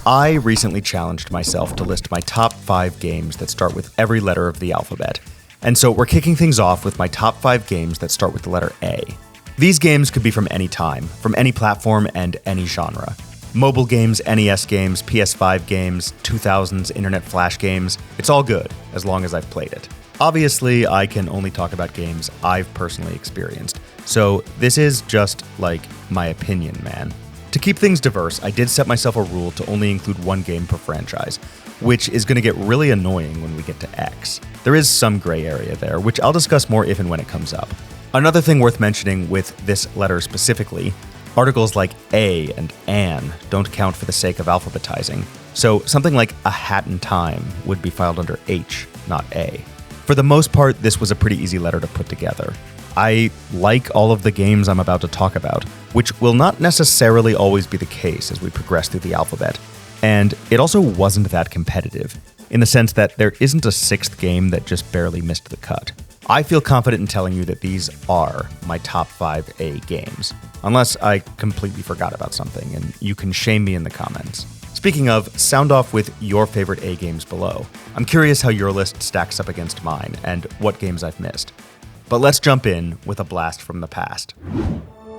I recently challenged myself to list my top 5 games that start with every letter of the alphabet. And so we're kicking things off with my top 5 games that start with the letter A. These games could be from any time, from any platform, and any genre. Mobile games, NES games, PS5 games, 2000s internet flash games, it's all good, as long as I've played it. Obviously, I can only talk about games I've personally experienced, so this is just, like, my opinion, man. To keep things diverse, I did set myself a rule to only include one game per franchise, which is going to get really annoying when we get to X. There is some gray area there, which I'll discuss more if and when it comes up. Another thing worth mentioning with this letter specifically, articles like A and An don't count for the sake of alphabetizing, so something like A Hat in Time would be filed under H, not A. For the most part, this was a pretty easy letter to put together. I like all of the games I'm about to talk about, which will not necessarily always be the case as we progress through the alphabet. And it also wasn't that competitive, in the sense that there isn't a 6th game that just barely missed the cut. I feel confident in telling you that these are my top 5 A games, unless I completely forgot about something, and you can shame me in the comments. Speaking of, sound off with your favorite A games below. I'm curious how your list stacks up against mine, and what games I've missed. But let's jump in with a blast from the past.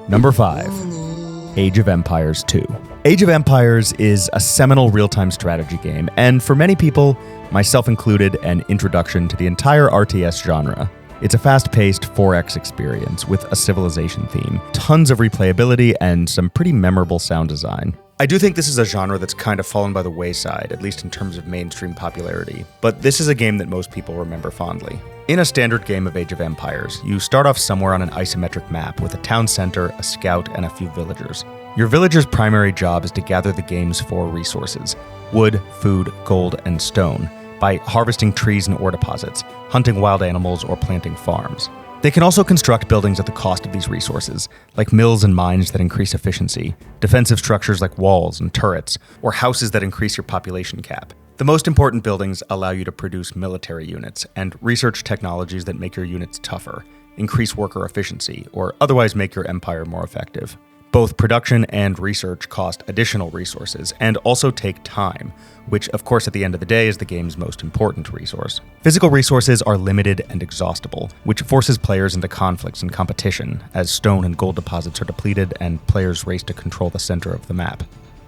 Number 5, Age of Empires 2. Age of Empires is a seminal real-time strategy game, and for many people, myself included, an introduction to the entire RTS genre. It's a fast-paced 4X experience with a civilization theme, tons of replayability, and some pretty memorable sound design. I do think this is a genre that's kind of fallen by the wayside, at least in terms of mainstream popularity, but this is a game that most people remember fondly. In a standard game of Age of Empires, you start off somewhere on an isometric map with a town center, a scout, and a few villagers. Your villager's primary job is to gather the game's 4 resources: wood, food, gold, and stone, by harvesting trees and ore deposits, hunting wild animals, or planting farms. They can also construct buildings at the cost of these resources, like mills and mines that increase efficiency, defensive structures like walls and turrets, or houses that increase your population cap. The most important buildings allow you to produce military units and research technologies that make your units tougher, increase worker efficiency, or otherwise make your empire more effective. Both production and research cost additional resources and also take time, which of course at the end of the day is the game's most important resource. Physical resources are limited and exhaustible, which forces players into conflicts and competition as stone and gold deposits are depleted and players race to control the center of the map.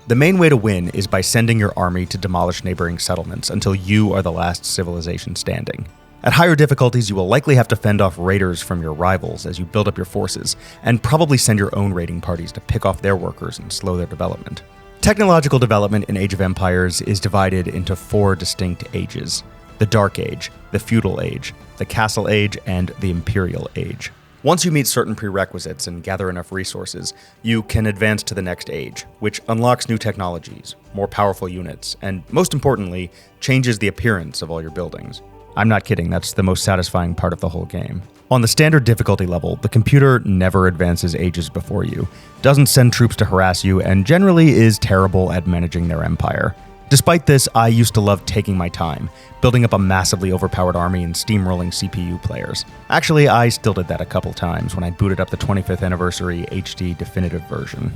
The main way to win is by sending your army to demolish neighboring settlements until you are the last civilization standing. At higher difficulties, you will likely have to fend off raiders from your rivals as you build up your forces, and probably send your own raiding parties to pick off their workers and slow their development. Technological development in Age of Empires is divided into 4 distinct ages: the Dark Age, the Feudal Age, the Castle Age, and the Imperial Age. Once you meet certain prerequisites and gather enough resources, you can advance to the next age, which unlocks new technologies, more powerful units, and most importantly, changes the appearance of all your buildings. I'm not kidding, that's the most satisfying part of the whole game. On the standard difficulty level, the computer never advances ages before you, doesn't send troops to harass you, and generally is terrible at managing their empire. Despite this, I used to love taking my time, building up a massively overpowered army and steamrolling CPU players. Actually, I still did that a couple times when I booted up the 25th anniversary HD definitive version.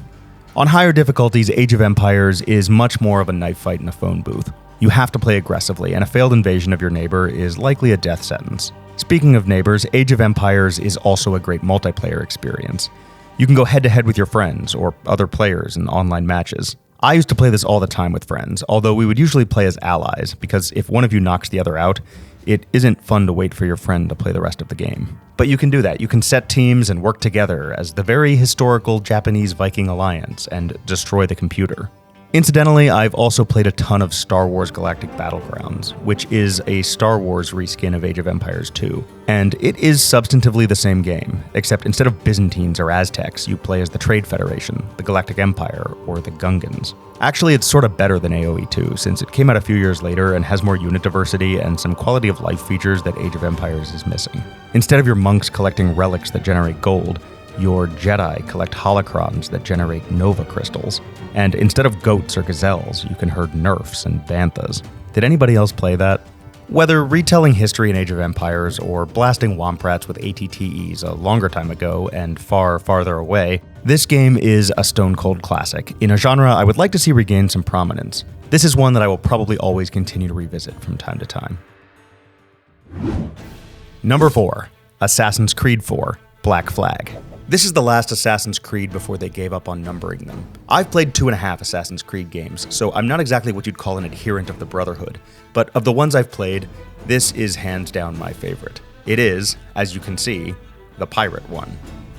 On higher difficulties, Age of Empires is much more of a knife fight in a phone booth. You have to play aggressively, and a failed invasion of your neighbor is likely a death sentence. Speaking of neighbors, Age of Empires is also a great multiplayer experience. You can go head-to-head with your friends, or other players in online matches. I used to play this all the time with friends, although we would usually play as allies, because if one of you knocks the other out, it isn't fun to wait for your friend to play the rest of the game. But you can do that. You can set teams and work together as the very historical Japanese Viking alliance and destroy the computer. Incidentally, I've also played a ton of Star Wars Galactic Battlegrounds, which is a Star Wars reskin of Age of Empires 2. And it is substantively the same game, except instead of Byzantines or Aztecs, you play as the Trade Federation, the Galactic Empire, or the Gungans. Actually, it's sort of better than AoE 2, since it came out a few years later and has more unit diversity and some quality of life features that Age of Empires is missing. Instead of your monks collecting relics that generate gold, your Jedi collect holocrons that generate Nova crystals. And instead of goats or gazelles, you can herd nerfs and banthas. Did anybody else play that? Whether retelling history in Age of Empires or blasting womprats with ATTEs a longer time ago and far, farther away, this game is a stone-cold classic in a genre I would like to see regain some prominence. This is one that I will probably always continue to revisit from time to time. Number 4. Assassin's Creed 4, Black Flag. This is the last Assassin's Creed before they gave up on numbering them. I've played 2.5 Assassin's Creed games, so I'm not exactly what you'd call an adherent of the Brotherhood, but of the ones I've played, this is hands down my favorite. It is, as you can see, the pirate one.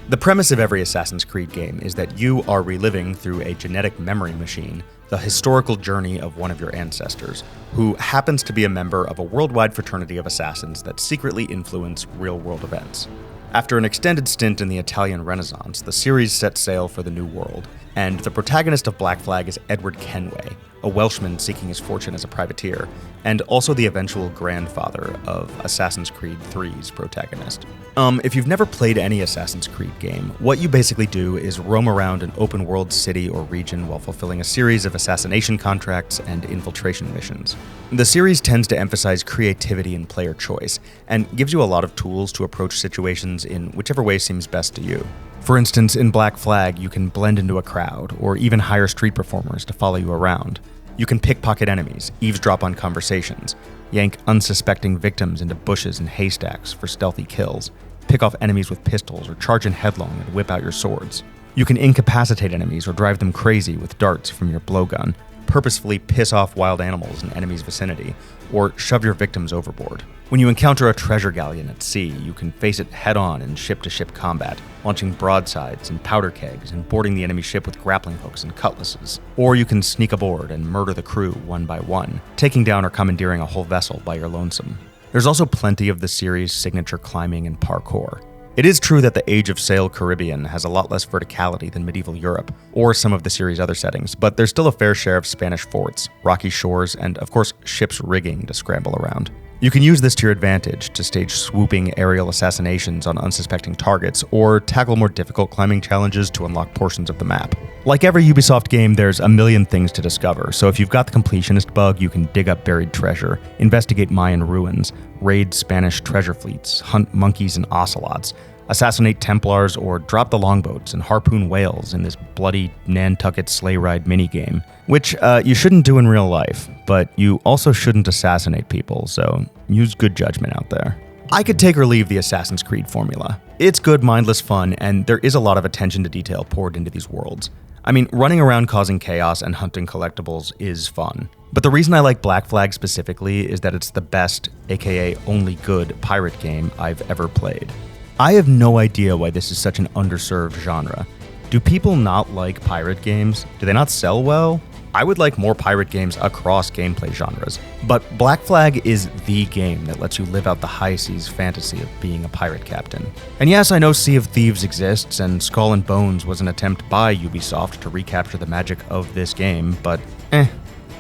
The premise of every Assassin's Creed game is that you are reliving through a genetic memory machine the historical journey of one of your ancestors, who happens to be a member of a worldwide fraternity of assassins that secretly influence real-world events. After an extended stint in the Italian Renaissance, the series set sail for the New World, and the protagonist of Black Flag is Edward Kenway, a Welshman seeking his fortune as a privateer, and also the eventual grandfather of Assassin's Creed 3's protagonist. If you've never played any Assassin's Creed game, what you basically do is roam around an open-world city or region while fulfilling a series of assassination contracts and infiltration missions. The series tends to emphasize creativity and player choice, and gives you a lot of tools to approach situations in whichever way seems best to you. For instance, in Black Flag, you can blend into a crowd, or even hire street performers to follow you around. You can pickpocket enemies, eavesdrop on conversations, yank unsuspecting victims into bushes and haystacks for stealthy kills, pick off enemies with pistols, or charge in headlong and whip out your swords. You can incapacitate enemies or drive them crazy with darts from your blowgun, purposefully piss off wild animals in enemies' vicinity, or shove your victims overboard. When you encounter a treasure galleon at sea, you can face it head-on in ship-to-ship combat, launching broadsides and powder kegs and boarding the enemy ship with grappling hooks and cutlasses. Or you can sneak aboard and murder the crew one by one, taking down or commandeering a whole vessel by your lonesome. There's also plenty of the series' signature climbing and parkour. It is true that the Age of Sail Caribbean has a lot less verticality than medieval Europe, or some of the series' other settings, but there's still a fair share of Spanish forts, rocky shores, and of course ship's rigging to scramble around. You can use this to your advantage to stage swooping aerial assassinations on unsuspecting targets, or tackle more difficult climbing challenges to unlock portions of the map. Like every Ubisoft game, there's a million things to discover, so if you've got the completionist bug, you can dig up buried treasure, investigate Mayan ruins, raid Spanish treasure fleets, hunt monkeys and ocelots, assassinate Templars, or drop the longboats and harpoon whales in this bloody Nantucket sleigh ride minigame, which you shouldn't do in real life, but you also shouldn't assassinate people, so use good judgment out there. I could take or leave the Assassin's Creed formula. It's good, mindless fun, and there is a lot of attention to detail poured into these worlds. I mean, running around causing chaos and hunting collectibles is fun. But the reason I like Black Flag specifically is that it's the best, aka only good, pirate game I've ever played. I have no idea why this is such an underserved genre. Do people not like pirate games? Do they not sell well? I would like more pirate games across gameplay genres, but Black Flag is the game that lets you live out the high seas fantasy of being a pirate captain. And yes, I know Sea of Thieves exists, and Skull and Bones was an attempt by Ubisoft to recapture the magic of this game, but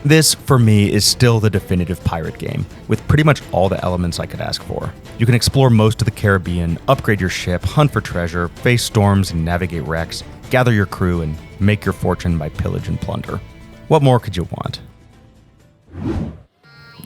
This, for me, is still the definitive pirate game, with pretty much all the elements I could ask for. You can explore most of the Caribbean, upgrade your ship, hunt for treasure, face storms and navigate wrecks, gather your crew, and make your fortune by pillage and plunder. What more could you want?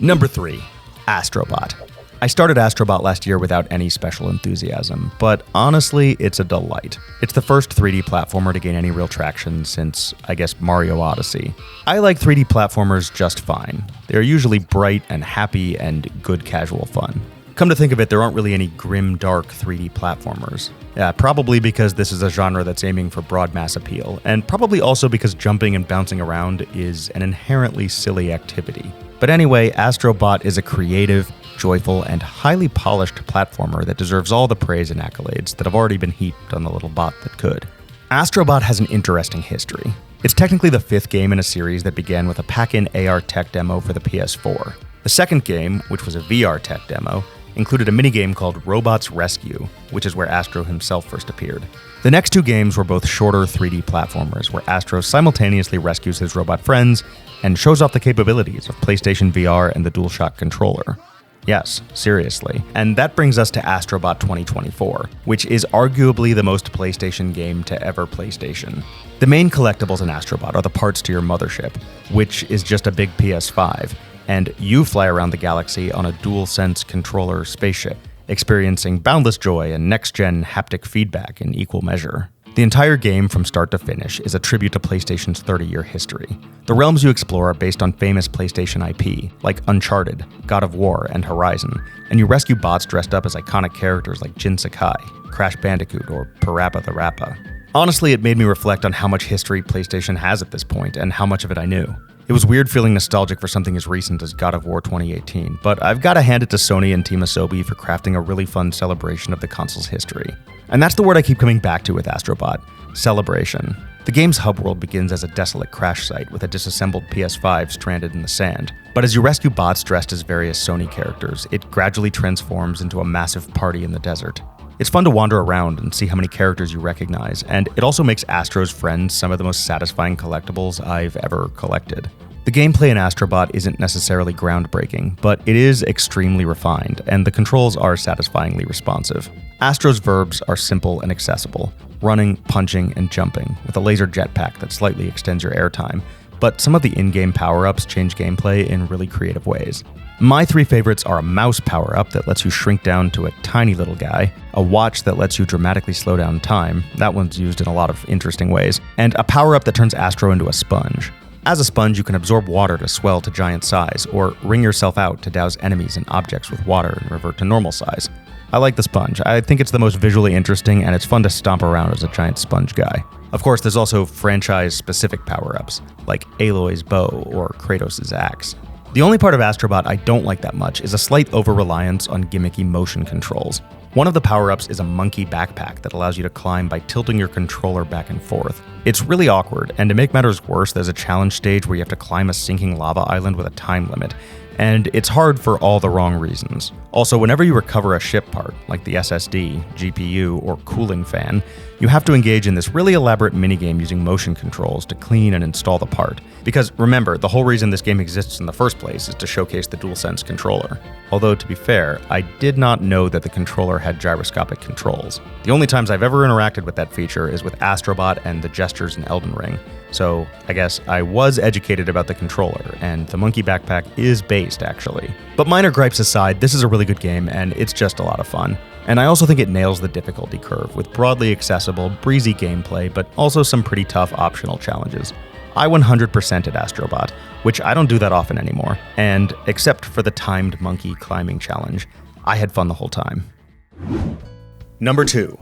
Number 3. Astrobot. I started Astrobot last year without any special enthusiasm, but honestly, it's a delight. It's the first 3D platformer to gain any real traction since, I guess, Mario Odyssey. I like 3D platformers just fine. They're usually bright and happy and good casual fun. Come to think of it, there aren't really any grim, dark 3D platformers. Yeah, probably because this is a genre that's aiming for broad mass appeal, and probably also because jumping and bouncing around is an inherently silly activity. But anyway, Astrobot is a creative, joyful, and highly polished platformer that deserves all the praise and accolades that have already been heaped on the little bot that could. Astrobot has an interesting history. It's technically the 5th game in a series that began with a pack-in AR tech demo for the PS4. The second game, which was a VR tech demo, included a minigame called Robots Rescue, which is where Astro himself first appeared. The next 2 games were both shorter 3D platformers, where Astro simultaneously rescues his robot friends and shows off the capabilities of PlayStation VR and the DualShock controller. Yes, seriously. And that brings us to Astrobot 2024, which is arguably the most PlayStation game to ever PlayStation. The main collectibles in Astrobot are the parts to your mothership, which is just a big PS5, and you fly around the galaxy on a DualSense controller spaceship, experiencing boundless joy and next-gen haptic feedback in equal measure. The entire game from start to finish is a tribute to PlayStation's 30-year history. The realms you explore are based on famous PlayStation IP, like Uncharted, God of War, and Horizon, and you rescue bots dressed up as iconic characters like Jin Sakai, Crash Bandicoot, or Parappa the Rappa. Honestly, it made me reflect on how much history PlayStation has at this point and how much of it I knew. It was weird feeling nostalgic for something as recent as God of War 2018, but I've got to hand it to Sony and Team Asobi for crafting a really fun celebration of the console's history. And that's the word I keep coming back to with Astro Bot: celebration. The game's hub world begins as a desolate crash site with a disassembled PS5 stranded in the sand. But as you rescue bots dressed as various Sony characters, it gradually transforms into a massive party in the desert. It's fun to wander around and see how many characters you recognize, and it also makes Astro's friends some of the most satisfying collectibles I've ever collected. The gameplay in Astro Bot isn't necessarily groundbreaking, but it is extremely refined, and the controls are satisfyingly responsive. Astro's verbs are simple and accessible: running, punching, and jumping, with a laser jetpack that slightly extends your airtime, but some of the in-game power-ups change gameplay in really creative ways. My three favorites are a mouse power-up that lets you shrink down to a tiny little guy, a watch that lets you dramatically slow down time, that one's used in a lot of interesting ways, and a power-up that turns Astro into a sponge. As a sponge, you can absorb water to swell to giant size, or wring yourself out to douse enemies and objects with water and revert to normal size. I like the sponge. I think it's the most visually interesting, and it's fun to stomp around as a giant sponge guy. Of course, there's also franchise-specific power-ups, like Aloy's bow or Kratos' axe. The only part of Astro Bot I don't like that much is a slight over-reliance on gimmicky motion controls. One of the power-ups is a monkey backpack that allows you to climb by tilting your controller back and forth. It's really awkward, and to make matters worse, there's a challenge stage where you have to climb a sinking lava island with a time limit, and it's hard for all the wrong reasons. Also, whenever you recover a ship part, like the SSD, GPU, or cooling fan, you have to engage in this really elaborate minigame using motion controls to clean and install the part. Because remember, the whole reason this game exists in the first place is to showcase the DualSense controller. Although, to be fair, I did not know that the controller had gyroscopic controls. The only times I've ever interacted with that feature is with Astro Bot and the gestures in Elden Ring. So I guess I was educated about the controller, and the monkey backpack is based, actually. But minor gripes aside, this is a really good game, and it's just a lot of fun. And I also think it nails the difficulty curve, with broadly accessible, breezy gameplay, but also some pretty tough optional challenges. I 100%ed Astro Bot, which I don't do that often anymore, and except for the timed monkey climbing challenge, I had fun the whole time. Number 2.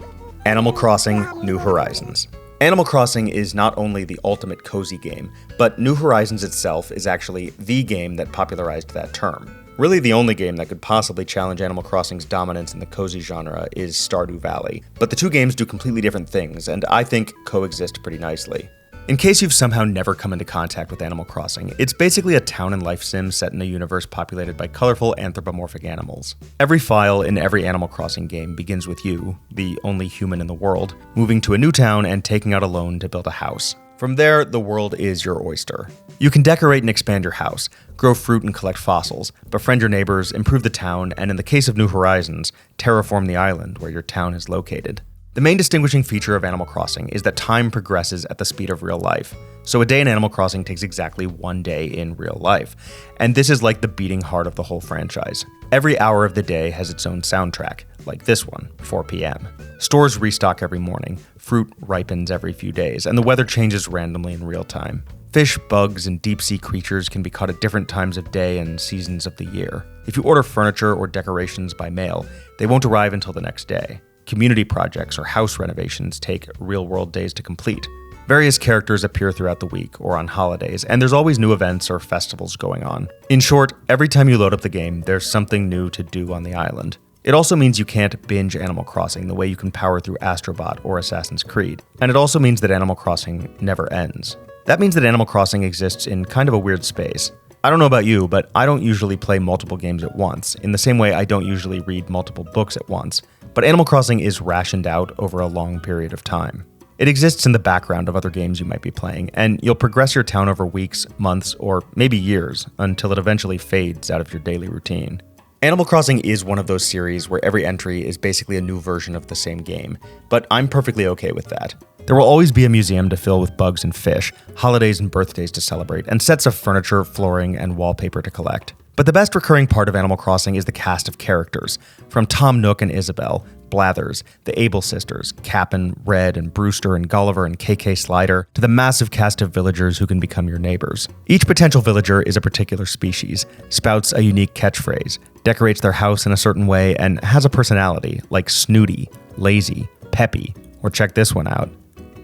Animal Crossing: New Horizons. Animal Crossing is not only the ultimate cozy game, but New Horizons itself is actually the game that popularized that term. Really, the only game that could possibly challenge Animal Crossing's dominance in the cozy genre is Stardew Valley, but the two games do completely different things, and I think coexist pretty nicely. In case you've somehow never come into contact with Animal Crossing, it's basically a town and life sim set in a universe populated by colorful anthropomorphic animals. Every file in every Animal Crossing game begins with you, the only human in the world, moving to a new town and taking out a loan to build a house. From there, the world is your oyster. You can decorate and expand your house, grow fruit and collect fossils, befriend your neighbors, improve the town, and in the case of New Horizons, terraform the island where your town is located. The main distinguishing feature of Animal Crossing is that time progresses at the speed of real life. So a day in Animal Crossing takes exactly 1 day in real life. And this is like the beating heart of the whole franchise. Every hour of the day has its own soundtrack, like this one, 4 p.m. Stores restock every morning, fruit ripens every few days, and the weather changes randomly in real time. Fish, bugs, and deep-sea creatures can be caught at different times of day and seasons of the year. If you order furniture or decorations by mail, they won't arrive until the next day. Community projects or house renovations take real-world days to complete. Various characters appear throughout the week or on holidays, and there's always new events or festivals going on. In short, every time you load up the game, there's something new to do on the island. It also means you can't binge Animal Crossing the way you can power through Astro Bot or Assassin's Creed. And it also means that Animal Crossing never ends. That means that Animal Crossing exists in kind of a weird space. I don't know about you, but I don't usually play multiple games at once, in the same way I don't usually read multiple books at once. But Animal Crossing is rationed out over a long period of time. It exists in the background of other games you might be playing, and you'll progress your town over weeks, months, or maybe years, until it eventually fades out of your daily routine. Animal Crossing is one of those series where every entry is basically a new version of the same game, but I'm perfectly okay with that. There will always be a museum to fill with bugs and fish, holidays and birthdays to celebrate, and sets of furniture, flooring, and wallpaper to collect. But the best recurring part of Animal Crossing is the cast of characters, from Tom Nook and Isabelle, Blathers, the Able Sisters, Cap'n, Red, and Brewster, and Gulliver, and KK Slider, to the massive cast of villagers who can become your neighbors. Each potential villager is a particular species, spouts a unique catchphrase, decorates their house in a certain way, and has a personality, like snooty, lazy, peppy, or check this one out,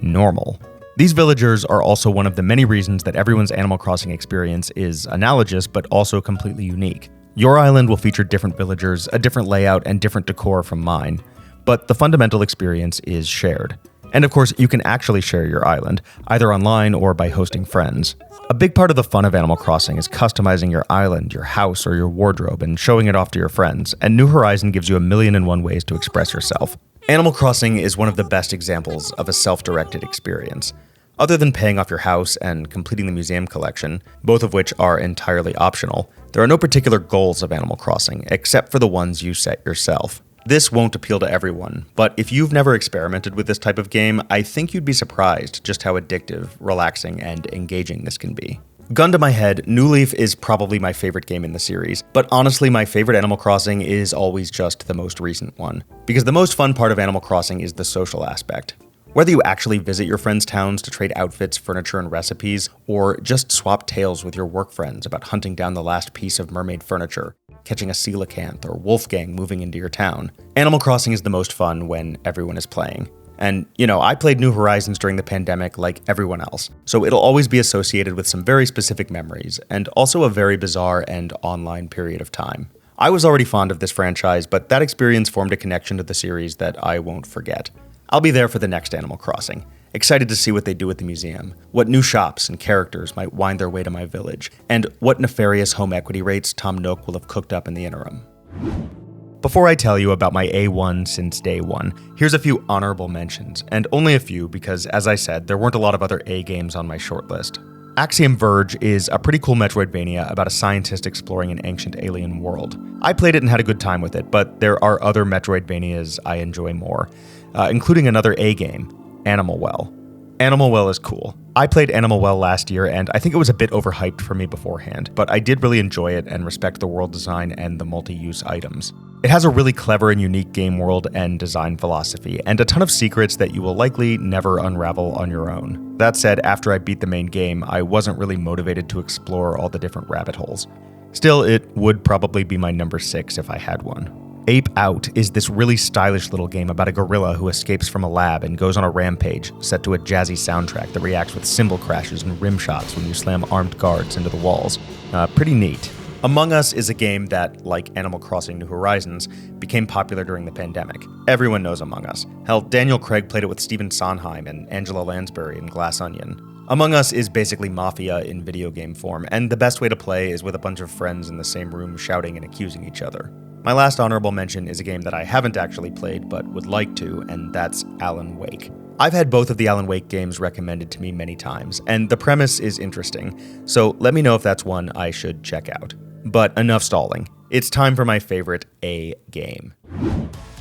normal. These villagers are also one of the many reasons that everyone's Animal Crossing experience is analogous but also completely unique. Your island will feature different villagers, a different layout, and different decor from mine, but the fundamental experience is shared. And of course, you can actually share your island, either online or by hosting friends. A big part of the fun of Animal Crossing is customizing your island, your house, or your wardrobe and showing it off to your friends, and New Horizon gives you 1,000,001 ways to express yourself. Animal Crossing is one of the best examples of a self-directed experience. Other than paying off your house and completing the museum collection, both of which are entirely optional, there are no particular goals of Animal Crossing, except for the ones you set yourself. This won't appeal to everyone, but if you've never experimented with this type of game, I think you'd be surprised just how addictive, relaxing, and engaging this can be. Gun to my head, New Leaf is probably my favorite game in the series, but honestly my favorite Animal Crossing is always just the most recent one. Because the most fun part of Animal Crossing is the social aspect. Whether you actually visit your friends' towns to trade outfits, furniture, and recipes, or just swap tales with your work friends about hunting down the last piece of mermaid furniture, catching a coelacanth, or wolfgang moving into your town, Animal Crossing is the most fun when everyone is playing. And, I played New Horizons during the pandemic like everyone else, so it'll always be associated with some very specific memories, and also a very bizarre and online period of time. I was already fond of this franchise, but that experience formed a connection to the series that I won't forget. I'll be there for the next Animal Crossing, excited to see what they do at the museum, what new shops and characters might wind their way to my village, and what nefarious home equity rates Tom Nook will have cooked up in the interim. Before I tell you about my A1 since day one, here's a few honorable mentions, and only a few because, as I said, there weren't a lot of other A games on my shortlist. Axiom Verge is a pretty cool Metroidvania about a scientist exploring an ancient alien world. I played it and had a good time with it, but there are other Metroidvanias I enjoy more, including another A game, Animal Well. Animal Well is cool. I played Animal Well last year, and I think it was a bit overhyped for me beforehand, but I did really enjoy it and respect the world design and the multi-use items. It has a really clever and unique game world and design philosophy, and a ton of secrets that you will likely never unravel on your own. That said, after I beat the main game, I wasn't really motivated to explore all the different rabbit holes. Still, it would probably be my number 6 if I had one. Ape Out is this really stylish little game about a gorilla who escapes from a lab and goes on a rampage, set to a jazzy soundtrack that reacts with cymbal crashes and rim shots when you slam armed guards into the walls. Pretty neat. Among Us is a game that, like Animal Crossing New Horizons, became popular during the pandemic. Everyone knows Among Us. Hell, Daniel Craig played it with Stephen Sondheim and Angela Lansbury in Glass Onion. Among Us is basically Mafia in video game form, and the best way to play is with a bunch of friends in the same room shouting and accusing each other. My last honorable mention is a game that I haven't actually played but would like to, and that's Alan Wake. I've had both of the Alan Wake games recommended to me many times, and the premise is interesting, so let me know if that's one I should check out. But enough stalling. It's time for my favorite A game.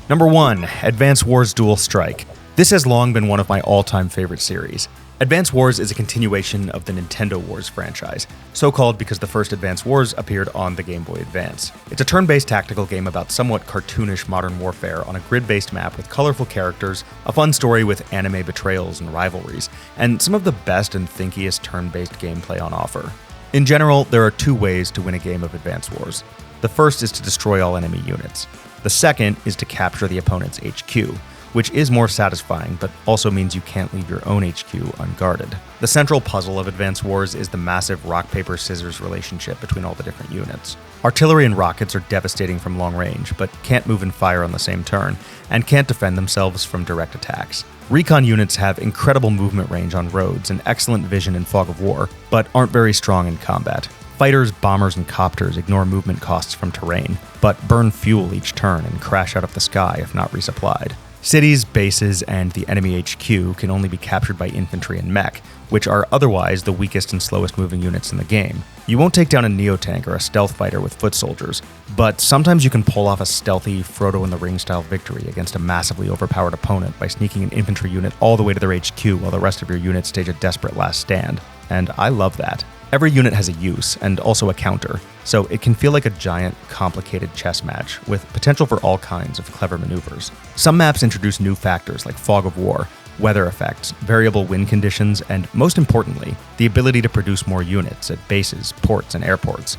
Number 1, Advance Wars Dual Strike. This has long been one of my all-time favorite series. Advance Wars is a continuation of the Nintendo Wars franchise, so called because the first Advance Wars appeared on the Game Boy Advance. It's a turn-based tactical game about somewhat cartoonish modern warfare on a grid-based map with colorful characters, a fun story with anime betrayals and rivalries, and some of the best and thinkiest turn-based gameplay on offer. In general, there are 2 ways to win a game of Advance Wars. The first is to destroy all enemy units. The second is to capture the opponent's HQ, which is more satisfying, but also means you can't leave your own HQ unguarded. The central puzzle of Advance Wars is the massive rock-paper-scissors relationship between all the different units. Artillery and rockets are devastating from long range, but can't move and fire on the same turn, and can't defend themselves from direct attacks. Recon units have incredible movement range on roads and excellent vision in fog of war, but aren't very strong in combat. Fighters, bombers, and copters ignore movement costs from terrain, but burn fuel each turn and crash out of the sky if not resupplied. Cities, bases, and the enemy HQ can only be captured by infantry and mech, which are otherwise the weakest and slowest moving units in the game. You won't take down a Neotank or a stealth fighter with foot soldiers, but sometimes you can pull off a stealthy Frodo in the Ring style victory against a massively overpowered opponent by sneaking an infantry unit all the way to their HQ while the rest of your units stage a desperate last stand, and I love that. Every unit has a use, and also a counter, so it can feel like a giant, complicated chess match, with potential for all kinds of clever maneuvers. Some maps introduce new factors like fog of war, weather effects, variable wind conditions, and most importantly, the ability to produce more units at bases, ports, and airports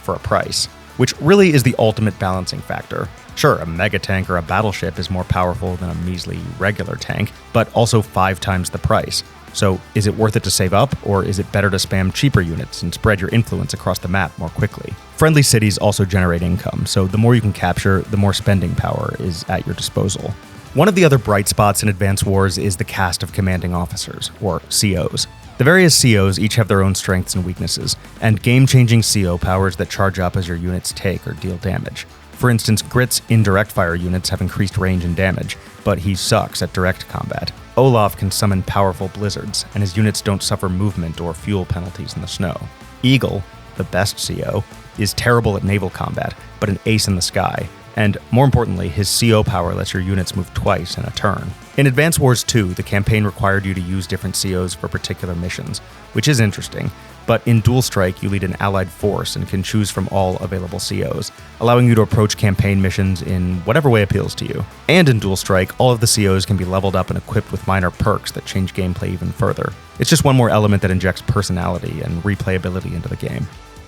for a price, which really is the ultimate balancing factor. Sure, a mega tank or a battleship is more powerful than a measly regular tank, but also 5 times the price. So is it worth it to save up, or is it better to spam cheaper units and spread your influence across the map more quickly? Friendly cities also generate income, so the more you can capture, the more spending power is at your disposal. One of the other bright spots in Advance Wars is the cast of commanding officers, or COs. The various COs each have their own strengths and weaknesses, and game-changing CO powers that charge up as your units take or deal damage. For instance, Grit's indirect fire units have increased range and damage, but he sucks at direct combat. Olaf can summon powerful blizzards, and his units don't suffer movement or fuel penalties in the snow. Eagle, the best CO, is terrible at naval combat, but an ace in the sky, and more importantly, his CO power lets your units move twice in a turn. In Advance Wars 2, the campaign required you to use different COs for particular missions, which is interesting, but in Dual Strike you lead an allied force and can choose from all available COs, allowing you to approach campaign missions in whatever way appeals to you. And in Dual Strike, all of the COs can be leveled up and equipped with minor perks that change gameplay even further. It's just one more element that injects personality and replayability into the game.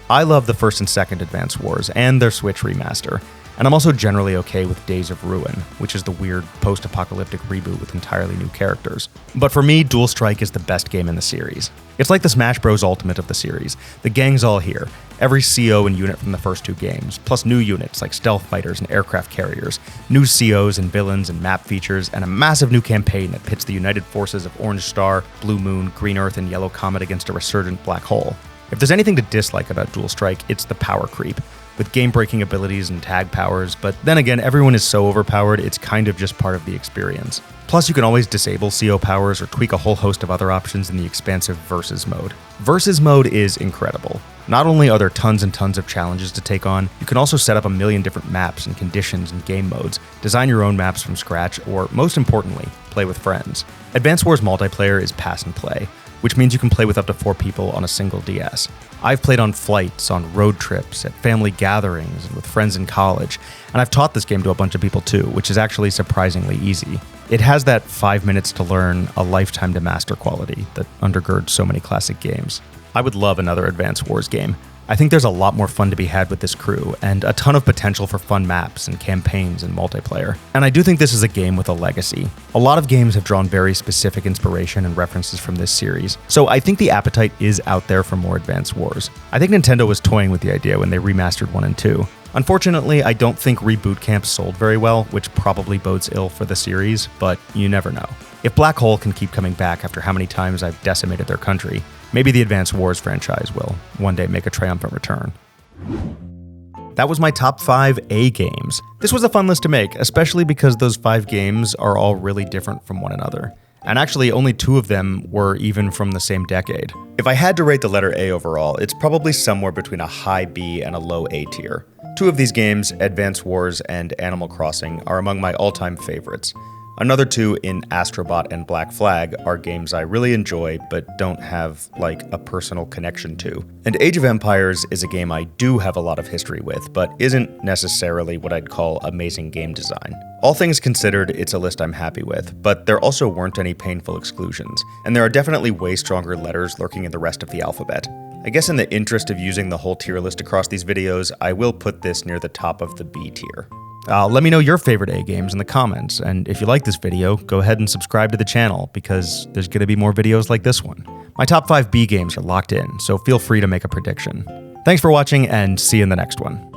I love the first and second Advance Wars and their Switch remaster, and I'm also generally okay with Days of Ruin, which is the weird post-apocalyptic reboot with entirely new characters. But for me, Dual Strike is the best game in the series. It's like the Smash Bros. Ultimate of the series. The gang's all here, every CO and unit from the first 2 games, plus new units like stealth fighters and aircraft carriers, new COs and villains and map features, and a massive new campaign that pits the united forces of Orange Star, Blue Moon, Green Earth, and Yellow Comet against a resurgent black hole. If there's anything to dislike about Dual Strike, it's the power creep, with game-breaking abilities and tag powers, but then again, everyone is so overpowered, it's kind of just part of the experience. Plus, you can always disable CO powers or tweak a whole host of other options in the expansive Versus mode. Versus mode is incredible. Not only are there tons and tons of challenges to take on, you can also set up a million different maps and conditions and game modes, design your own maps from scratch, or most importantly, play with friends. Advance Wars multiplayer is pass and play, which means you can play with up to 4 people on a single DS. I've played on flights, on road trips, at family gatherings, and with friends in college, and I've taught this game to a bunch of people too, which is actually surprisingly easy. It has that 5 minutes to learn, a lifetime to master quality that undergirds so many classic games. I would love another Advance Wars game. I think there's a lot more fun to be had with this crew, and a ton of potential for fun maps and campaigns and multiplayer. And I do think this is a game with a legacy. A lot of games have drawn very specific inspiration and references from this series, so I think the appetite is out there for more Advance Wars. I think Nintendo was toying with the idea when they remastered 1 and 2. Unfortunately, I don't think Reboot Camp sold very well, which probably bodes ill for the series, but you never know. If Black Hole can keep coming back after how many times I've decimated their country, maybe the Advance Wars franchise will one day make a triumphant return. That was my top 5 A games. This was a fun list to make, especially because those 5 games are all really different from one another. And actually, only 2 of them were even from the same decade. If I had to rate the letter A overall, it's probably somewhere between a high B and a low A tier. 2 of these games, Advance Wars and Animal Crossing, are among my all-time favorites. Another 2 in Astrobot and Black Flag are games I really enjoy but don't have, like, a personal connection to. And Age of Empires is a game I do have a lot of history with, but isn't necessarily what I'd call amazing game design. All things considered, it's a list I'm happy with, but there also weren't any painful exclusions, and there are definitely way stronger letters lurking in the rest of the alphabet. I guess in the interest of using the whole tier list across these videos, I will put this near the top of the B tier. Let me know your favorite A games in the comments, and if you like this video, go ahead and subscribe to the channel, because there's going to be more videos like this one. My top 5 B games are locked in, so feel free to make a prediction. Thanks for watching, and see you in the next one.